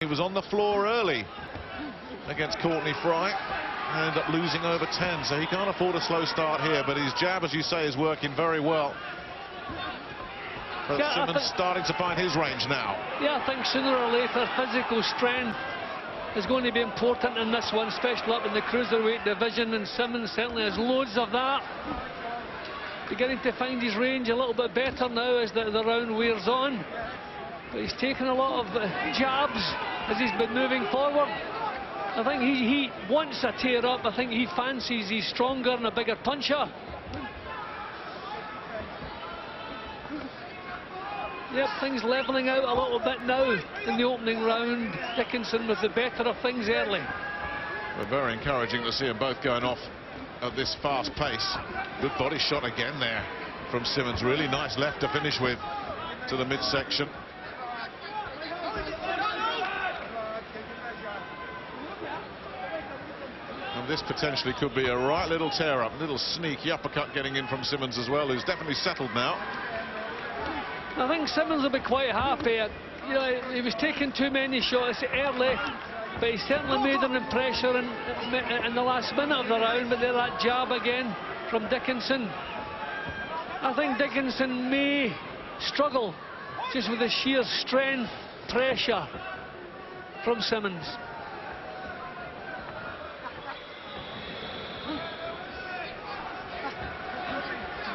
He was on the floor early against Courtney Fry and ended up losing over 10, so he can't afford a slow start here, but his jab, as you say, is working very well. But yeah, Simmons starting to find his range now. Yeah, I think sooner or later physical strength is going to be important in this one, especially up in the cruiserweight division, and Simmons certainly has loads of that. Beginning to find his range a little bit better now as the round wears on. But he's taken a lot of jabs as he's been moving forward. I think he wants a tear up. I think he fancies he's stronger and a bigger puncher. Yep, things levelling out a little bit now in the opening round. Dickinson with the better of things early. Well, very encouraging to see them both going off at this fast pace. Good body shot again there from Simmons. Really nice left to finish with to the midsection. And this potentially could be a right little tear-up, little sneaky uppercut getting in from Simmons as well, who's definitely settled now. I think Simmons will be quite happy. You know, he was taking too many shots early, but he certainly made an impression in the last minute of the round. But there, that jab again from Dickinson. I think Dickinson may struggle just with the sheer strength, pressure from Simmons.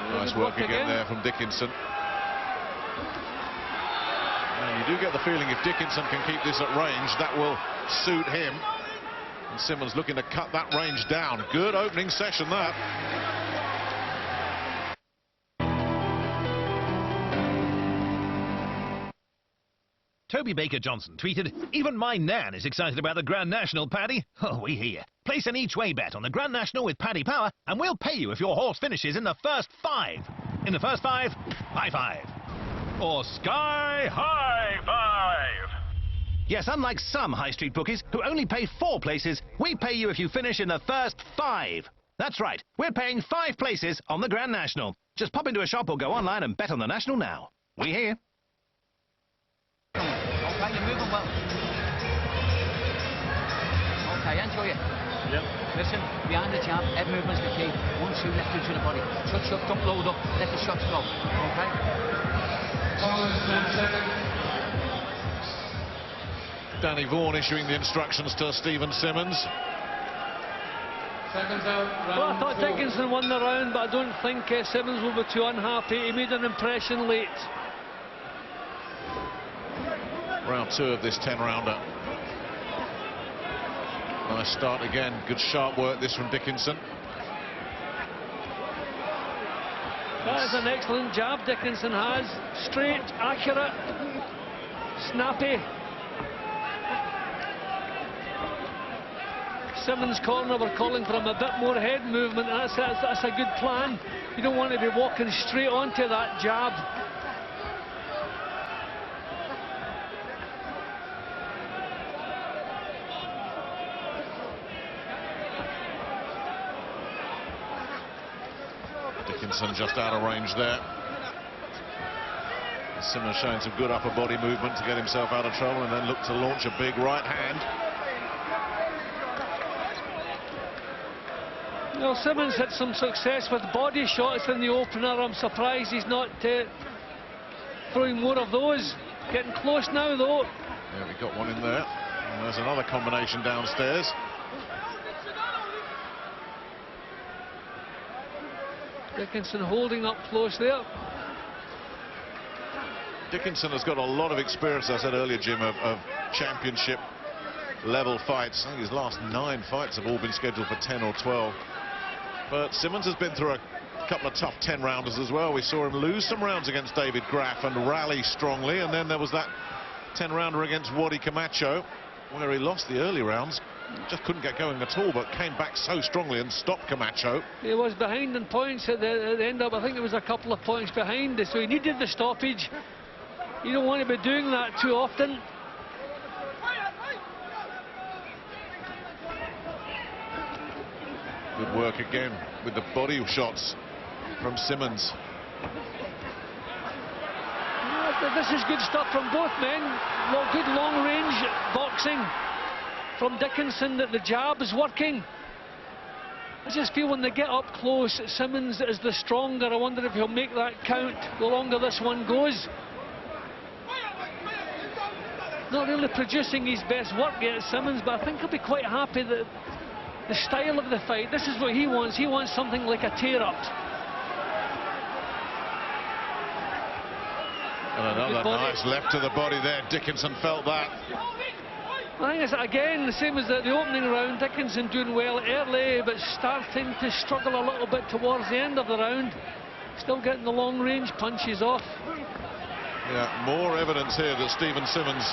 Nice work again there from Dickinson. And you do get the feeling if Dickinson can keep this at range, that will suit him. And Simmons looking to cut that range down. Good opening session, that. Toby Baker-Johnson tweeted, "Even my nan is excited about the Grand National, Paddy." Oh, we hear. Place an each-way bet on the Grand National with Paddy Power, and we'll pay you if your horse finishes in the first 5. In the first 5, high 5. Or sky high 5. Yes, unlike some high street bookies who only pay 4 places, we pay you if you finish in the first 5. That's right, we're paying 5 places on the Grand National. Just pop into a shop or go online and bet on the National now. We hear. Okay, you're moving well. Okay, enjoy it. Yep. Listen, behind the jab, head movement's the key. 1, 2, left to the body. Touch up, don't load up, let the shots go. Okay? Danny Vaughan issuing the instructions to Stephen Simmons. Well, I thought Dickinson won the round, but I don't think Simmons will be too unhappy. He made an impression late. Round 2 of this 10-rounder. Nice start again. Good sharp work this from Dickinson. That is an excellent jab Dickinson has. Straight, accurate, snappy. Simmons' corner were calling for him a bit more head movement. That's a good plan. You don't want to be walking straight onto that jab. Dickinson just out of range there. Simmons showing some good upper body movement to get himself out of trouble, and then look to launch a big right hand. Well, Simmons had some success with body shots in the opener. I'm surprised he's not throwing more of those. Getting close now, though. Yeah, we got one in there. And there's another combination downstairs. Dickinson holding up close there. Dickinson has got a lot of experience, as I said earlier, Jim, of championship level fights. I think his last 9 fights have all been scheduled for 10 or 12. But Simmons has been through a couple of tough 10-rounders as well. We saw him lose some rounds against David Graff and rally strongly, and then there was that 10-rounder against Wadi Camacho where he lost the early rounds, just couldn't get going at all, but came back so strongly and stopped Camacho. He was behind in points at the end up. I think it was a couple of points behind, so he needed the stoppage. You don't want to be doing that too often. Good work again with the body shots from Simmons. this is good stuff from both men. Good long-range boxing from Dickinson, that the jab is working. I just feel when they get up close, Simmons is the stronger. I wonder if he'll make that count the longer this one goes. Not really producing his best work yet, Simmons, but I think he'll be quite happy that the style of the fight, this is what he wants. He wants something like a tear-up. And another nice left to the body there. Dickinson felt that. I think it's, again, the same as the opening round. Dickinson doing well early, but starting to struggle a little bit towards the end of the round. Still getting the long-range punches off. Yeah, more evidence here that Stephen Simmons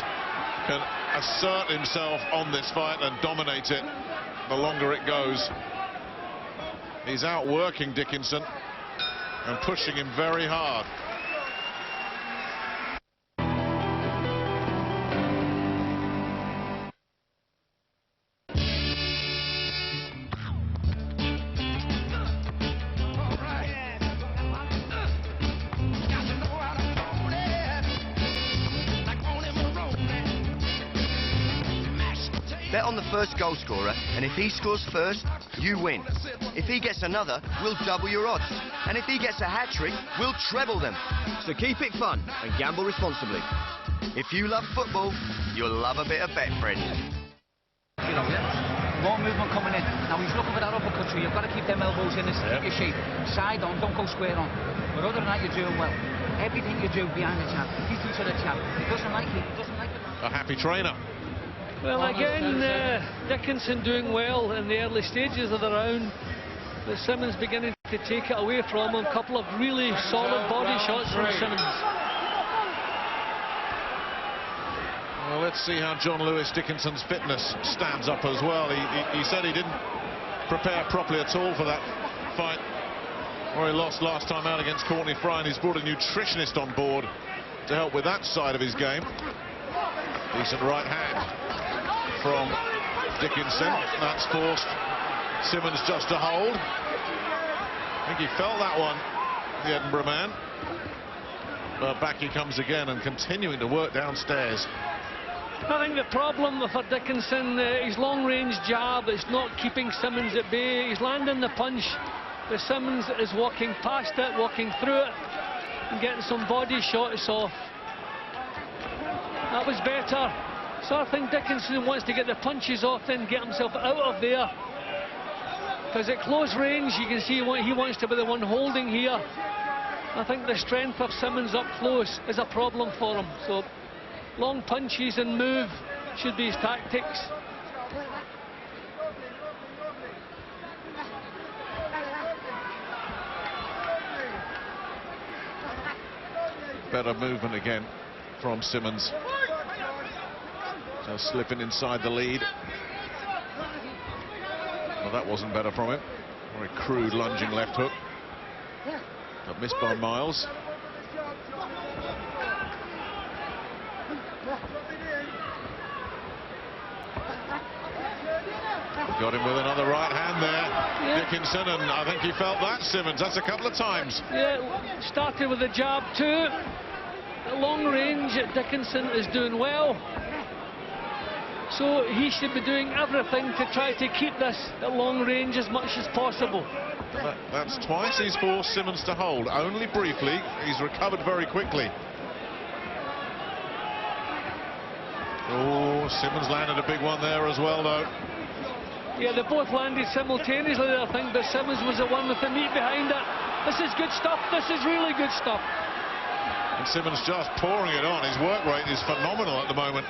can assert himself on this fight and dominate it the longer it goes. He's outworking Dickinson and pushing him very hard. Bet on the first goal scorer, and if he scores first, you win. If he gets another, we'll double your odds. And if he gets a hat-trick, we'll treble them. So keep it fun and gamble responsibly. If you love football, you'll love a bit of Betfred. You know, more movement coming in. Now he's looking for that uppercut, so you've got to keep them elbows in your shape. Side on, don't go square on. But other than that, you're doing well. Everything you do behind the jab, he's into the jab. He doesn't like it. He doesn't like it. A happy trainer. Well, again, Dickinson doing well in the early stages of the round, but Simmons beginning to take it away from him. A couple of really solid body shots from Simmons. Well, let's see how Jon Lewis Dickinson's fitness stands up as well. He said he didn't prepare properly at all for that fight where he lost last time out against Courtney Fry, and he's brought a nutritionist on board to help with that side of his game. Decent right hand from Dickinson. That's forced Simmons just to hold. I think he felt that one, the Edinburgh man. But back he comes again and continuing to work downstairs. I think the problem for Dickinson, his long-range jab is not keeping Simmons at bay. He's landing the punch, but Simmons is walking past it, walking through it, and getting some body shots off. That was better. So I think Dickinson wants to get the punches off, then get himself out of there. Because at close range, you can see he wants to be the one holding here. I think the strength of Simmons up close is a problem for him. So long punches and move should be his tactics. Better movement again from Simmons. Just slipping inside the lead. Well, that wasn't better from him. Very crude lunging left hook. But missed by Miles. Got him with another right hand there, yeah. Dickinson, and I think he felt that, Simmons. That's a couple of times. Yeah, started with a jab too. At long range, Dickinson is doing well. So he should be doing everything to try to keep this at long range as much as possible. That's twice he's forced Simmons to hold, only briefly. He's recovered very quickly. Oh, Simmons landed a big one there as well, though. Yeah, they both landed simultaneously, I think, but Simmons was the one with the meat behind it. This is good stuff. This is really good stuff. And Simmons just pouring it on. His work rate is phenomenal at the moment.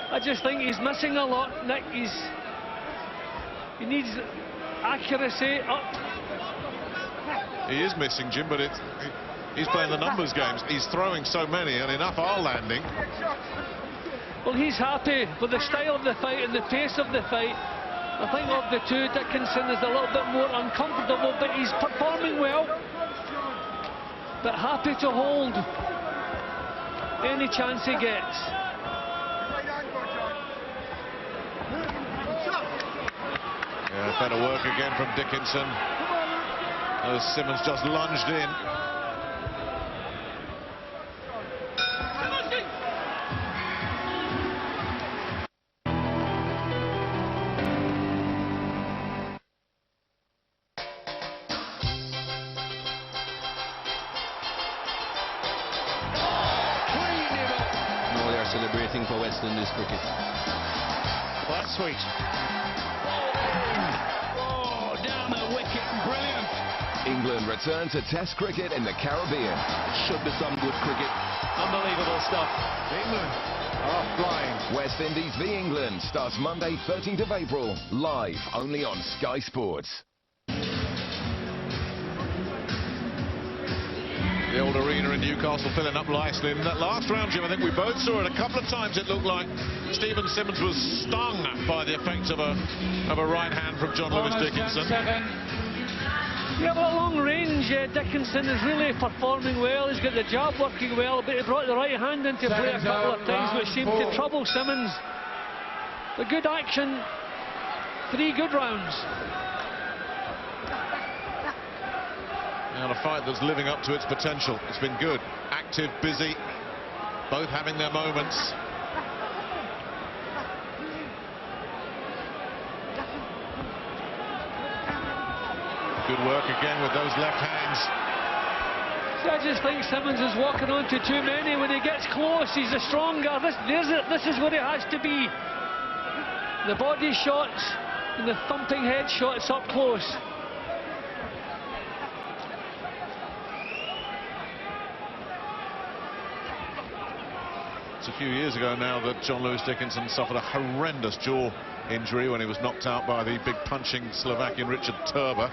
I just think he's missing a lot, Nick. He needs accuracy up. He is missing, Jim, but he's playing the numbers games. He's throwing so many, and enough are landing. Well, he's happy with the style of the fight and the pace of the fight. I think of the two, Dickinson is a little bit more uncomfortable, but he's performing well. But happy to hold any chance he gets. Yeah, better work again from Dickinson. As Simmons just lunged in. West Indies cricket. Well, that's sweet. Oh, down the wicket, brilliant. England return to Test cricket in the Caribbean. Should be some good cricket. Unbelievable stuff. England are flying. West Indies v England starts Monday 13th of April, live only on Sky Sports. The old arena in Newcastle filling up nicely. In that last round, Jim, I think we both saw it a couple of times. It looked like Stephen Simmons was stung by the effects of a right hand from Jon Lewis Dickinson. Yeah, well, long range, Dickinson is really performing well. He's got the jab working well, but he brought the right hand into play a couple of times, which seemed to trouble Simmons. But good action, 3 good rounds. And a fight that's living up to its potential. It's been good, active, busy, both having their moments. Good work again with those left hands. So I just think Simmons is walking on to too many. When he gets close, he's a stronger. This is where he has to be. The body shots and the thumping head shots up close. It's a few years ago now that Jon Lewis Dickinson suffered a horrendous jaw injury when he was knocked out by the big punching Slovakian Richard Turber.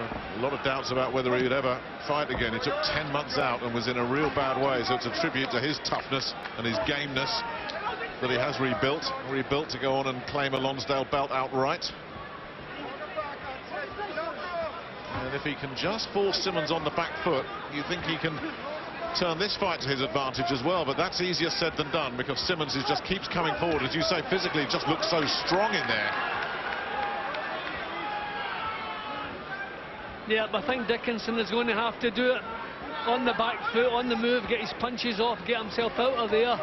A lot of doubts about whether he would ever fight again. He took 10 months out and was in a real bad way, so it's a tribute to his toughness and his gameness that he has rebuilt to go on and claim a Lonsdale belt outright. And if he can just force Simmons on the back foot, you think he can turn this fight to his advantage as well, but that's easier said than done, because Simmons just keeps coming forward. As you say, physically just looks so strong in there. Yeah, but I think Dickinson is going to have to do it on the back foot, on the move, get his punches off, get himself out of there.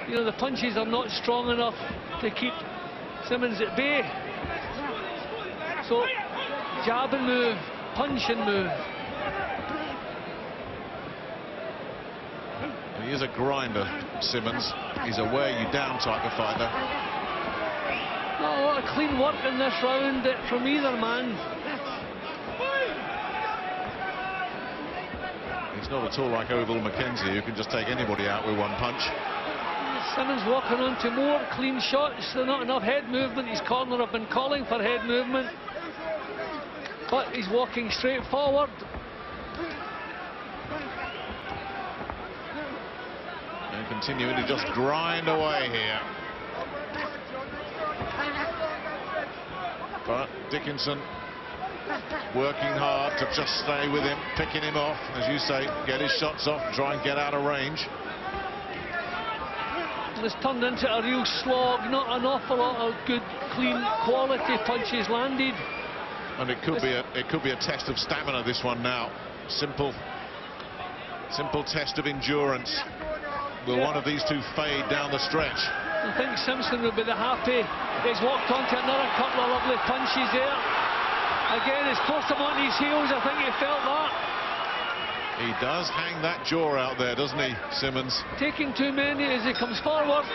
You know, the punches are not strong enough to keep Simmons at bay. So, jab and move, punch and move. He is a grinder, Simmons. He's a wear you down type of fighter. Not a lot of clean work in this round from either man. He's not at all like Oval McKenzie, who can just take anybody out with one punch. Simmons walking on to more clean shots. There's not enough head movement. His corner have been calling for head movement, but he's walking straight forward. And continuing to just grind away here. But Dickinson working hard to just stay with him, picking him off, as you say, get his shots off, try and get out of range. It's turned into a real slog, not an awful lot of good, clean, quality punches landed. And it could be a test of stamina, this one now. Simple test of endurance. Will one of these two fade down the stretch? I think Simpson will be the happy. He's walked onto another couple of lovely punches there. Again, it's close him on his heels. I think he felt that. He does hang that jaw out there, doesn't he, Simmons? Taking too many as he comes forward.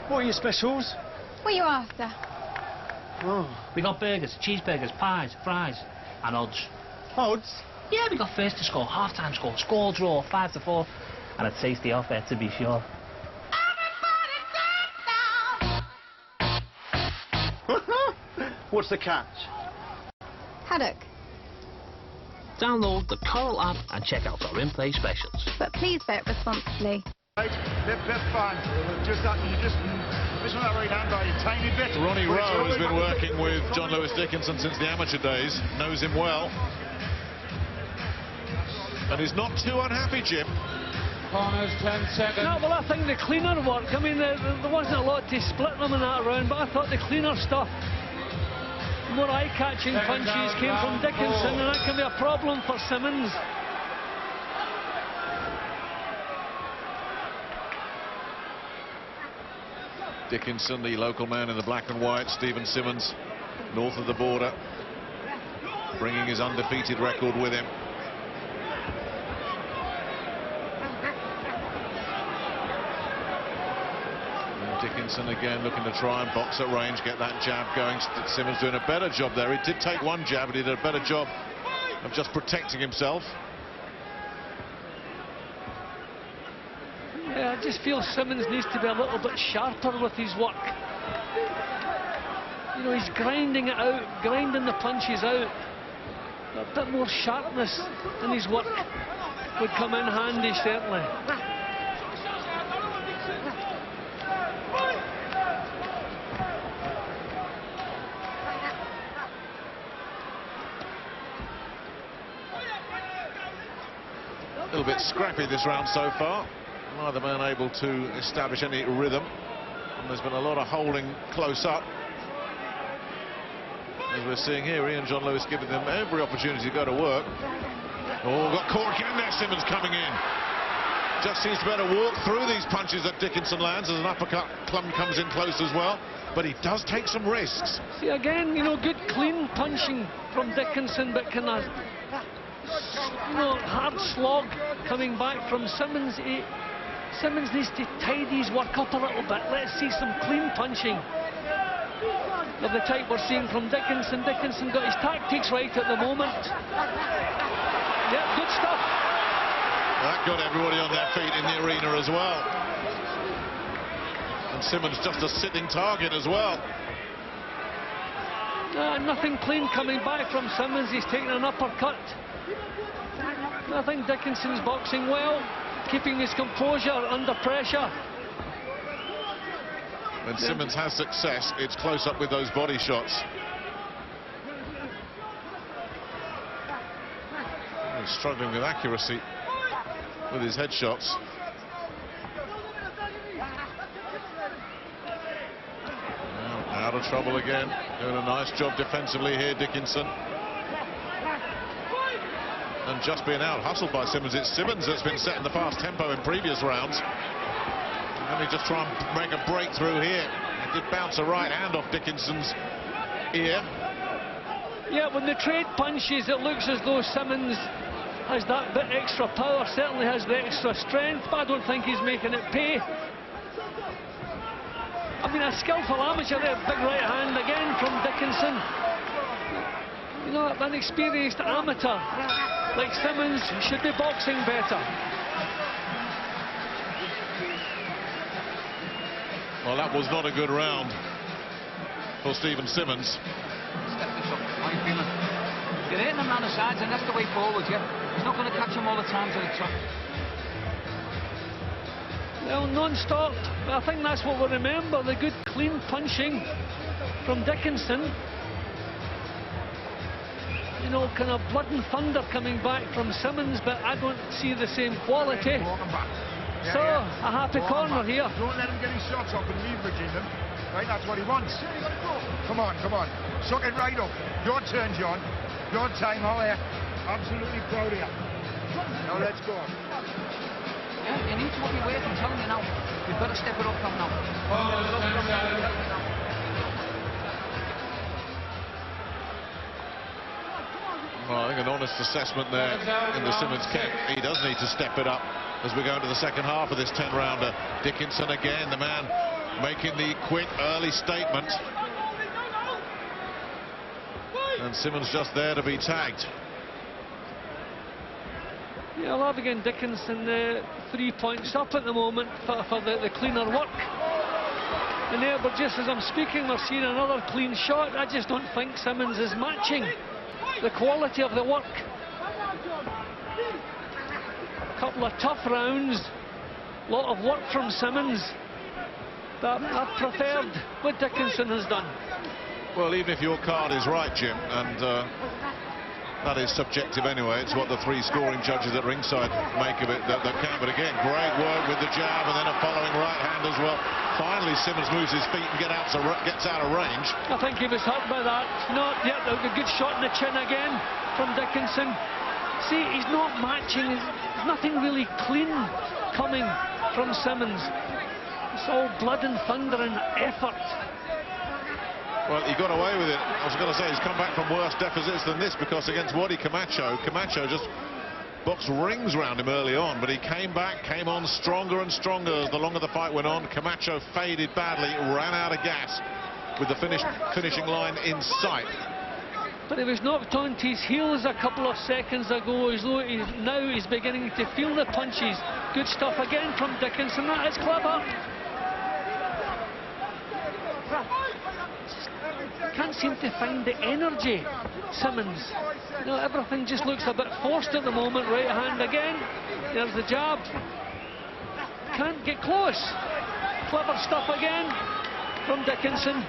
What are your specials? What are you after? Oh. We got burgers, cheeseburgers, pies, fries, and odds. Odds? Yeah, we got first to score, half-time score draw, 5-4, and a tasty offer, to be sure. What's the catch? Haddock. Download the Coral app and check out our in-play specials. But please bet responsibly. Right, bit fun. Just that you just missing that right hand by a tiny bit. Ronnie Rowe has been working with Jon Lewis Dickinson since the amateur days, knows him well. And he's not too unhappy, Jim. Corners, 10 seconds. No, well, I think the cleaner work, I mean, there wasn't a lot to split them in that round, but I thought the cleaner stuff, more eye-catching punches came from Dickinson, and that can be a problem for Simmons. Dickinson, the local man in the black and white. Stephen Simmons, north of the border, bringing his undefeated record with him. And Dickinson again looking to try and box at range, get that jab going. Simmons doing a better job there. He did take one jab, but he did a better job of just protecting himself. Yeah, I just feel Simmons needs to be a little bit sharper with his work. You know, he's grinding it out, grinding the punches out. A bit more sharpness in his work would come in handy, certainly. A little bit scrappy this round so far. Neither man able to establish any rhythm. And there's been a lot of holding close up. As we're seeing here, Jon Lewis giving them every opportunity to go to work. Oh, got caught again there, Simmons coming in. Just seems to be able to walk through these punches that Dickinson lands as an uppercut comes in close as well. But he does take some risks. See, again, you know, good clean punching from Dickinson, but kind of, you know, hard slog coming back from Simmons. Simmons needs to tidy his work up a little bit. Let's see some clean punching of the type we're seeing from Dickinson. Dickinson got his tactics right at the moment. Yeah, good stuff. That got everybody on their feet in the arena as well. And Simmons just a sitting target as well. Nothing clean coming back from Simmons. He's taking an uppercut. I think Dickinson's boxing well, keeping his composure under pressure. When Simmons has success, it's close up with those body shots. He's struggling with accuracy with his head shots. Now, out of trouble again. Doing a nice job defensively here, Dickinson. And just being out hustled by Simmons. It's Simmons that's been setting the fast tempo in previous rounds. Let me just try and make a breakthrough here. It did bounce a right hand off Dickinson's ear. Yeah, when they trade punches, it looks as though Simmons has that bit extra power, certainly has the extra strength, but I don't think he's making it pay. I mean, a skillful amateur there, big right hand again from Dickinson. You know, an experienced amateur like Simmons should be boxing better. Well, that was not a good round for Stephen Simmons. Step this up. How are you feeling? You're hitting him around the sides, and that's the way forward, yeah? He's not going to catch him all the time to the top. Well, non-stop. I think that's what we'll remember, the good, clean punching from Dickinson. You know, kind of blood and thunder coming back from Simmons, but I don't see the same quality. So, a happy corner here. Don't let him get his shots up and leveraging them. Right, that's what he wants. Come on, come on. Suck it right up. Your turn, John. Your time, all there. Absolutely proud of you. Now let's go. Yeah, you need to work your weight, I'm telling you now. You've got to step it up from now. Well, I think an honest assessment there in the Simmons camp. He does need to step it up as we go into the second half of this 10-rounder. Dickinson again, the man making the quick early statement. And Simmons just there to be tagged. Yeah, I love again Dickinson 3 points up at the moment for the cleaner work. And there, but just as I'm speaking, we're seeing another clean shot. I just don't think Simmons is matching the quality of the work. A couple of tough rounds, a lot of work from Simmons, but I preferred what Dickinson has done. Well, even if your card is right, Jim, and that is subjective anyway, it's what the three scoring judges at ringside make of it that count. But again, great work with the jab and then a following right hand as well. Finally, Simmons moves his feet and gets out of range. I think he was hurt by that. Not yet, a good shot in the chin again from Dickinson. See, he's not matching. There's nothing really clean coming from Simmons. It's all blood and thunder and effort. Well, he got away with it. I was going to say he's come back from worse deficits than this, because against Wadi Camacho just boxed rings round him early on, but he came back, came on stronger and stronger as the longer the fight went on. Camacho faded badly, ran out of gas with the finishing line in sight. But he was knocked onto his heels a couple of seconds ago, as though now he's beginning to feel the punches. Good stuff again from Dickinson. That is clever. Can't seem to find the energy, Simmons. No, everything just looks a bit forced at the moment. Right hand again. There's the jab. Can't get close. Clever stuff again from Dickinson.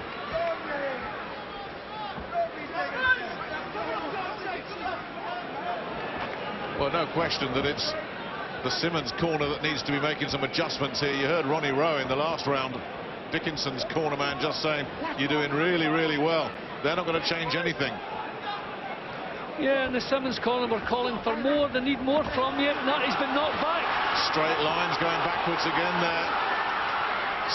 Well, no question that it's the Simmons corner that needs to be making some adjustments here. You heard Ronnie Rowe in the last round, Dickinson's corner man, just saying, you're doing really, really well. They're not going to change anything. Yeah, and the Simmons corner were calling for more. They need more from you. That he's been knocked back. Straight lines going backwards again there.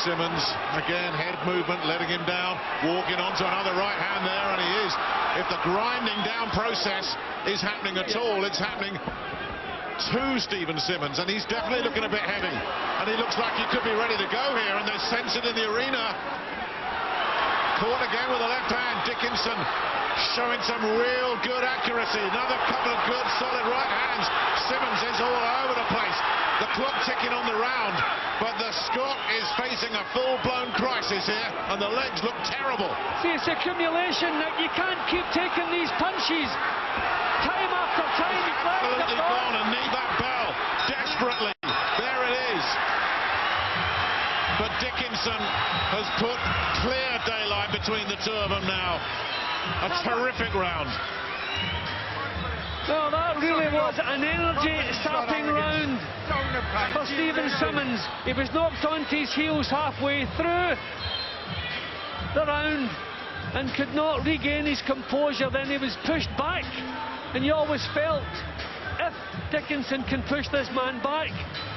Simmons, again, head movement, letting him down, walking onto another right hand there, and he is. If the grinding down process is happening at all, it's happening to Stephen Simmons, and he's definitely looking a bit heavy, and he looks like he could be ready to go here, and they sense it in the arena. Caught again with the left hand. Dickinson showing some real good accuracy. Another couple of good solid right hands. Simmons is all over the place. The clock ticking on the round, but the Scot is facing a full-blown crisis here, and the legs look terrible. See, it's accumulation. Nick. You can't keep taking these punches. Time after time. Absolutely gone, and need that bell desperately. There it is. But Dickinson has put clear daylight between the two of them now. A terrific round. Well, that really was an energy-sapping round for Stephen Simmons. He was knocked onto his heels halfway through the round and could not regain his composure. Then he was pushed back, and you always felt if Dickinson can push this man back,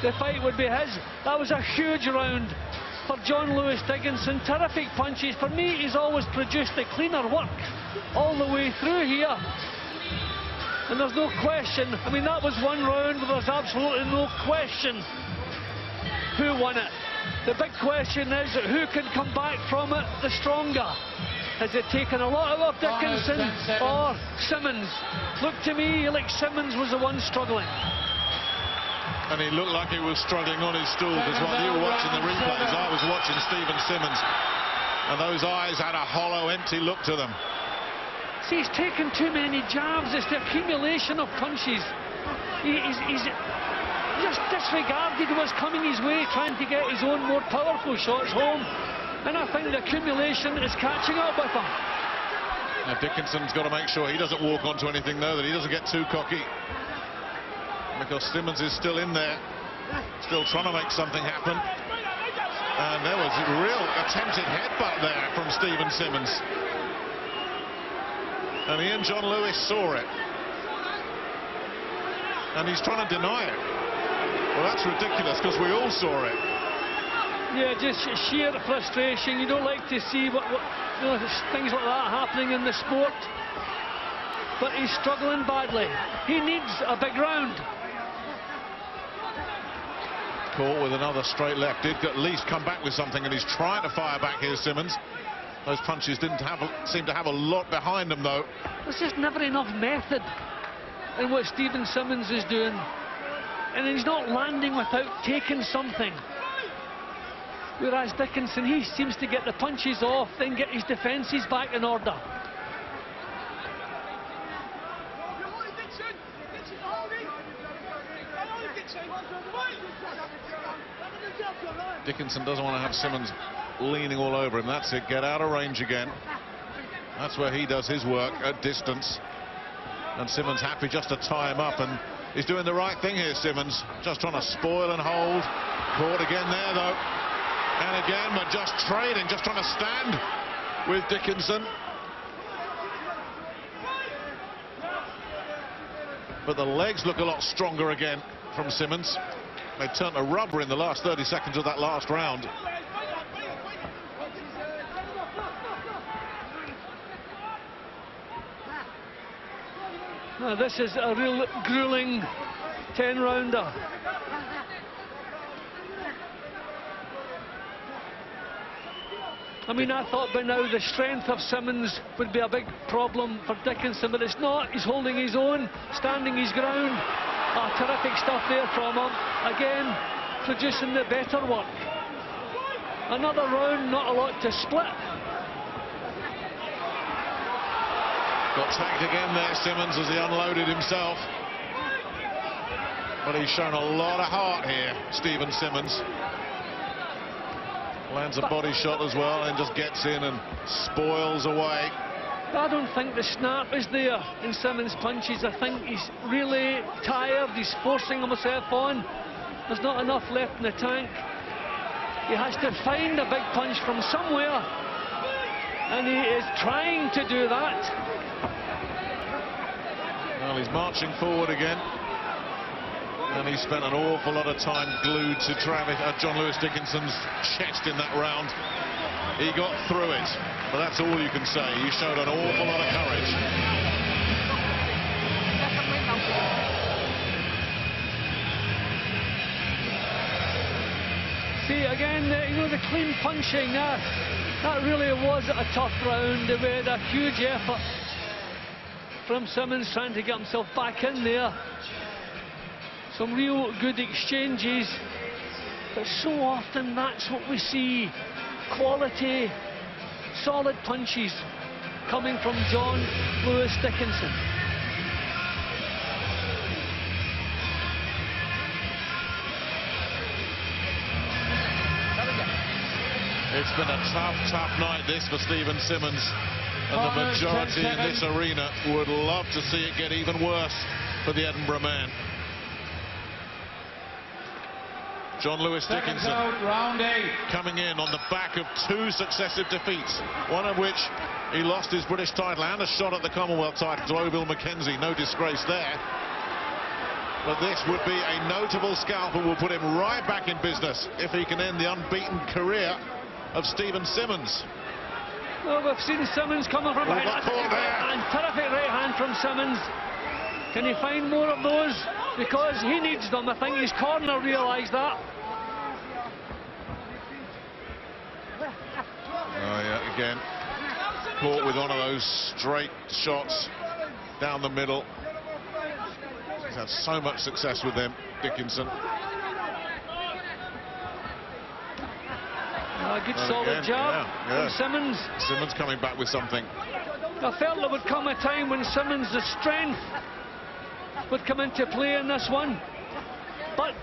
the fight would be his. That was a huge round for Jon Lewis Dickinson. Terrific punches. For me, he's always produced the cleaner work all the way through here. And there's no question. I mean, that was one round where there's absolutely no question who won it. The big question is who can come back from it the stronger. Has it taken a lot out of Dickinson or Simmons? Looked to me like Simmons was the one struggling. And he looked like he was struggling on his stool, because while you were watching the replays, I was watching Stephen Simmons, and those eyes had a hollow, empty look to them. See, he's taken too many jabs. It's the accumulation of punches. He's just disregarded what's coming his way, trying to get his own more powerful shots home. And I think the accumulation is catching up with him. Now Dickinson's got to make sure he doesn't walk onto anything, though, that he doesn't get too cocky, because Simmons is still in there, still trying to make something happen. And there was a real attempted headbutt there from Stephen Simmons. And he and Jon Lewis saw it. And he's trying to deny it. Well, that's ridiculous, because we all saw it. Yeah, just sheer frustration. You don't like to see things like that happening in the sport. But he's struggling badly. He needs a big round. Caught with another straight left. Did at least come back with something, and he's trying to fire back here, Simmons. Those punches didn't seem to have a lot behind them, though. There's just never enough method in what Stephen Simmons is doing. And he's not landing without taking something. Whereas Dickinson, he seems to get the punches off, then get his defences back in order. Dickinson doesn't want to have Simmons leaning all over him. That's it. Get out of range again. That's where he does his work, at distance. And Simmons happy just to tie him up, and he's doing the right thing here, Simmons. Just trying to spoil and hold. Caught again there, though. And again, but just trading, just trying to stand with Dickinson. But the legs look a lot stronger again from Simmons. They turned to rubber in the last 30 seconds of that last round. This is a real grueling 10-rounder. I mean, I thought by now the strength of Simmons would be a big problem for Dickinson, but it's not. He's holding his own, standing his ground. Terrific stuff there from him. Again, producing the better work. Another round, not a lot to split. Got tagged again there, Simmons, as he unloaded himself. But he's shown a lot of heart here, Stephen Simmons. Lands a body shot as well and just gets in and spoils away. I don't think the snap is there in Simmons' punches. I think he's really tired. He's forcing himself on. There's not enough left in the tank. He has to find a big punch from somewhere, and he is trying to do that. Well, he's marching forward again. And he spent an awful lot of time glued to Jon Lewis Dickinson's chest in that round. He got through it, but that's all you can say. He showed an awful lot of courage. See, again, you know, the clean punching, that really was a tough round. They had a huge effort from Simmons trying to get himself back in there. Some real good exchanges, but so often that's what we see. Quality, solid punches coming from Jon Lewis Dickinson. It's been a tough night this for Stephen Simmons, and the majority in this arena would love to see it get even worse for the Edinburgh man. Jon Lewis Dickinson round 8. coming in on the back of 2 successive defeats, one of which he lost his British title and a shot at the Commonwealth title to Oville Mackenzie. No disgrace there. But this would be a notable scalp and will put him right back in business if he can end the unbeaten career of Stephen Simmons. Well, we've seen Simmons coming from behind. And terrific right hand from Simmons. Can he find more of those? Because he needs them. I think his corner realised that. Oh yeah, again, caught with one of those straight shots down the middle. He's had so much success with them, Dickinson. A good solid job from Simmons. Simmons coming back with something. I felt there would come a time when Simmons' strength would come into play in this one. But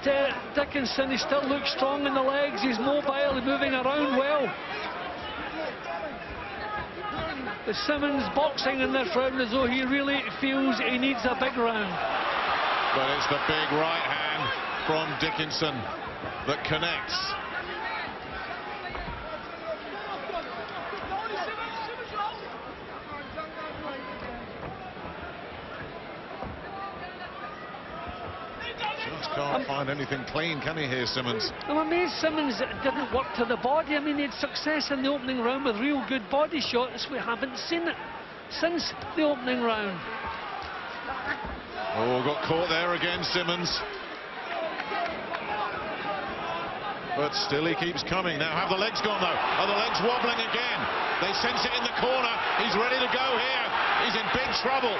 Dickinson, he still looks strong in the legs. He's mobile, he's moving around well. The Simmons boxing in this round as though he really feels he needs a big round. But it's the big right hand from Dickinson that connects. Just can't find anything clean, can he, here, Simmons? I'm amazed Simmons didn't work to the body. I mean, he had success in the opening round with real good body shots. We haven't seen it since the opening round. Oh, got caught there again, Simmons. But still he keeps coming. Now, have the legs gone, though? Are the legs wobbling again? They sense it in the corner. He's ready to go here. He's in big trouble.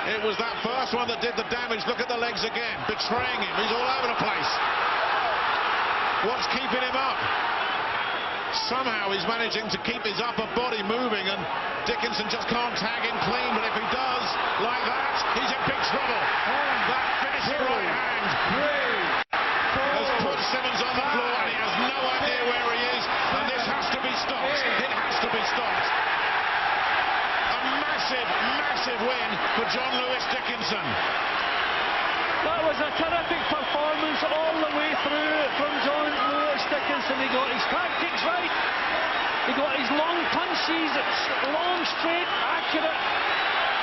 It was that first one that did the damage. Look at the legs again, betraying him. He's all over the place. What's keeping him up? Somehow he's managing to keep his upper body moving, and Dickinson just can't tag him clean. But if he does, like that, he's in big trouble. That finishing right hand has put Simmons on the floor, and he has no idea where he is. And this has to be stopped. It has to be stopped. A massive win for Jon Lewis Dickinson. That was a terrific performance all the way through from Jon Lewis Dickinson. He got his tactics right. He got his long punches, long, straight, accurate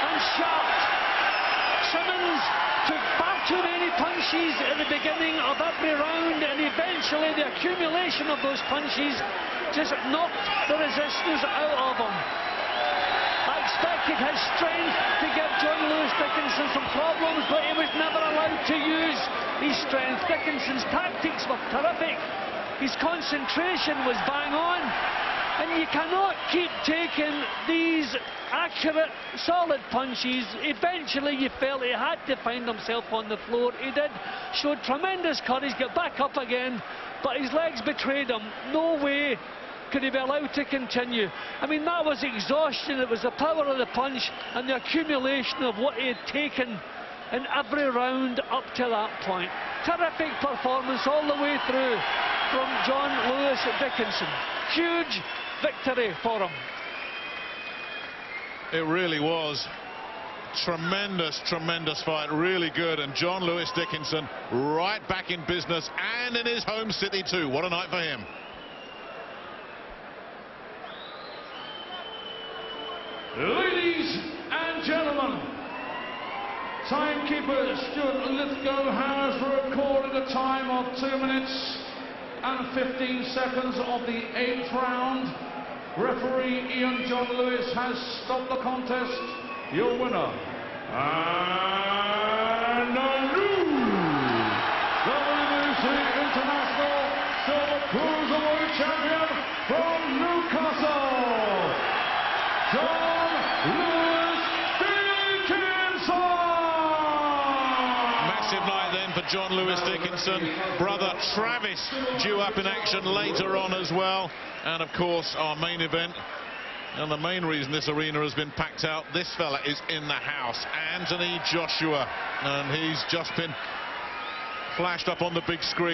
and sharp. Simmons took far too many punches at the beginning of every round, and eventually the accumulation of those punches just knocked the resistance out of him. I expect expected his strength to give Jon Lewis Dickinson some problems, but he was never allowed to use his strength. Dickinson's tactics were terrific. His concentration was bang on. And you cannot keep taking these accurate, solid punches. Eventually you felt he had to find himself on the floor. He did. Showed tremendous courage, got back up again, but his legs betrayed him. No way could he be allowed to continue. I mean, that was exhaustion. It was the power of the punch and the accumulation of what he had taken in every round up to that point. Terrific performance all the way through from Jon Lewis Dickinson. Huge victory for him. It really was. Tremendous, tremendous fight. Really good. And Jon Lewis Dickinson right back in business and in his home city too. What a night for him. Ladies and gentlemen, timekeeper Stuart Lithgow has recorded a time of 2 minutes and 15 seconds of the 8th round. Referee Ian Jon Lewis has stopped the contest. Your winner, and a new WBC International Silver Cruiserweight Champion from Newcastle, Jon Lewis Dickinson. Massive night then for Jon Lewis Dickinson. Brother Travis due up in action later on as well. And of course our main event, and the main reason this arena has been packed out, this fella is in the house, Anthony Joshua, and he's just been flashed up on the big screen.